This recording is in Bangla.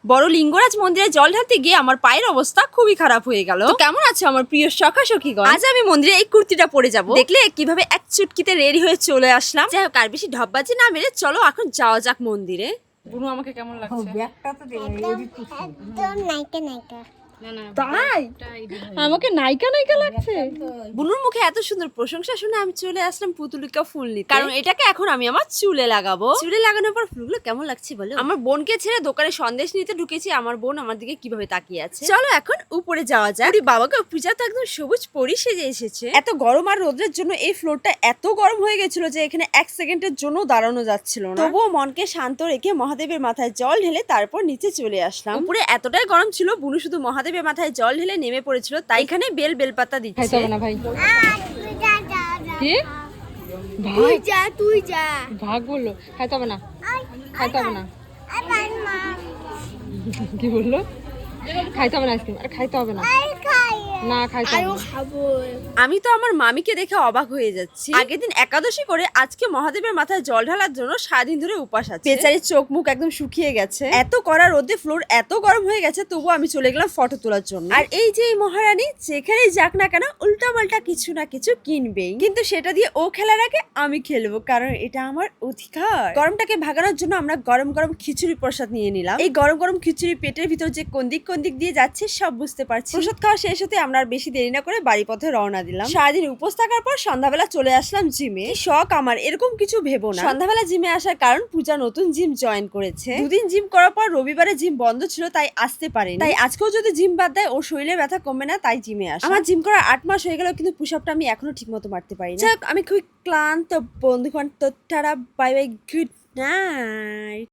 বড় লিঙ্গরাজ মন্দিরে জল ঢালতে গিয়ে আমার পায়ের অবস্থা খুবই খারাপ হয়ে গেল। তো কেমন আছে আমার প্রিয় সখা সখীগণ? আজ আমি মন্দিরে এই কুর্তিটা পরে যাব। দেখলে কিভাবে এক চুটকিতে রেডি হয়ে চলে আসলাম। যাই হোক, আর বেশি ঢপবাজি না মেরে চলো এখন যাওয়া যাক মন্দিরে। বুনু আমাকে কেমন লাগছে? ব্যাগটা তো একদম নায়িকা নায়িকা। না না, তাই আমাকে নায়িকা নায়িকা লাগছে। বুনুর মুখে এত সুন্দর প্রশংসা শুনে আমি চলে আসলাম পুতুলিকা ফুল নিতে, কারণ এটাকে এখন আমি আমার চুলে লাগাবো। চুলে লাগানোর পর ফুলগুলো কেমন লাগছে বলো? আমার বোনকে ছেড়ে দোকানে সন্দেশ নিতে ঢুকেছি, আমার বোন আমার দিকে কিভাবে তাকিয়ে আছে। চলো এখন উপরে যাওয়া যায়। বাবাকে পূজা তো একদম সবুজ পরি সেজে এসেছে। এত গরম আর রোদের জন্য এই ফ্লোরটা এত গরম হয়ে গেছিল যে এখানে এক সেকেন্ডের জন্য দাঁড়ানো যাচ্ছিল না। তবুও মনকে শান্ত রেখে মহাদেবের মাথায় জল ঢেলে তারপর নিচে চলে আসলাম। উপরে এতটাই গরম ছিল, বুনু শুধু মহাদেবের মাথায় জল ঢেলে নেমে পড়েছিল, তাই এখানে বেলপাতা খাইতে দিচ্ছে। হবে না ভাই। তুই যা যা যা। কি তুই যা তুই যা। ভাগ বললো? খাইতে হবে না, খাইতে হবে না। আমার মা কি বললো? খাইতে হবে না আইসক্রিম। আরে খাইতে হবে না, আই খাই। না খাইতে হবে না। খাবো। আমি তো আমার মামিকে দেখে অবাক হয়ে যাচ্ছি। আগের দিন একাদশী করে আজকে মহাদেবের মাথায় জল ঢালার জন্য সারাদিন ধরে উপাস আছে। বেচারির চোখ মুখ একদম শুকিয়ে গেছে। এত কড়া রোদে ফ্লোর এত গরম হয়ে গেছে, তবুও আমি চলে গেলাম ফটো তোলার জন্য। আর এই যে এই মহারানী যেখানেই যাক না কেন উল্টা পাল্টা কিছু না কিছু কিনবেই, কিন্তু সেটা দিয়ে ও খেলার আগে আমি খেলবো, কারণ এটা আমার অধিকার। গরমটাকে ভাগানোর জন্য আমরা গরম গরম খিচুড়ি প্রসাদ নিয়ে নিলাম। এই গরম গরম খিচুড়ি পেটের ভিতর যে কোন দিক দিয়ে যাচ্ছে সব বুঝতে পারছি। প্রসাদ খাওয়া শেষ হতে আমরা আর বেশি দেরি না করে বাড়ি পথে রওনা দিলাম। সারাদিন উপোস থাকার পর সন্ধ্যাবেলা চলে আসলাম জিমে। শখ আমার, এরকম কিছু ভেবো না। সন্ধ্যাবেলা জিমে আসার কারণ পূজা নতুন জিম জয়েন করেছে। দুদিন জিম করার পর রবিবারে জিম বন্ধ ছিল, তাই আসতে পারেনি। তাই আজকেও যদি জিম বাদ দেয় ওর শরীরে ব্যথা কমবে না, তাই জিমে আসা। আমার জিম করার 8 মাস হয়ে গেল, কিন্তু পুশ আপটা আমি এখনো ঠিক মতো মারতে পারি না। যাক, আমি খুবই ক্লান্ত বন্ধুগণ। তো tata, bye bye, good night.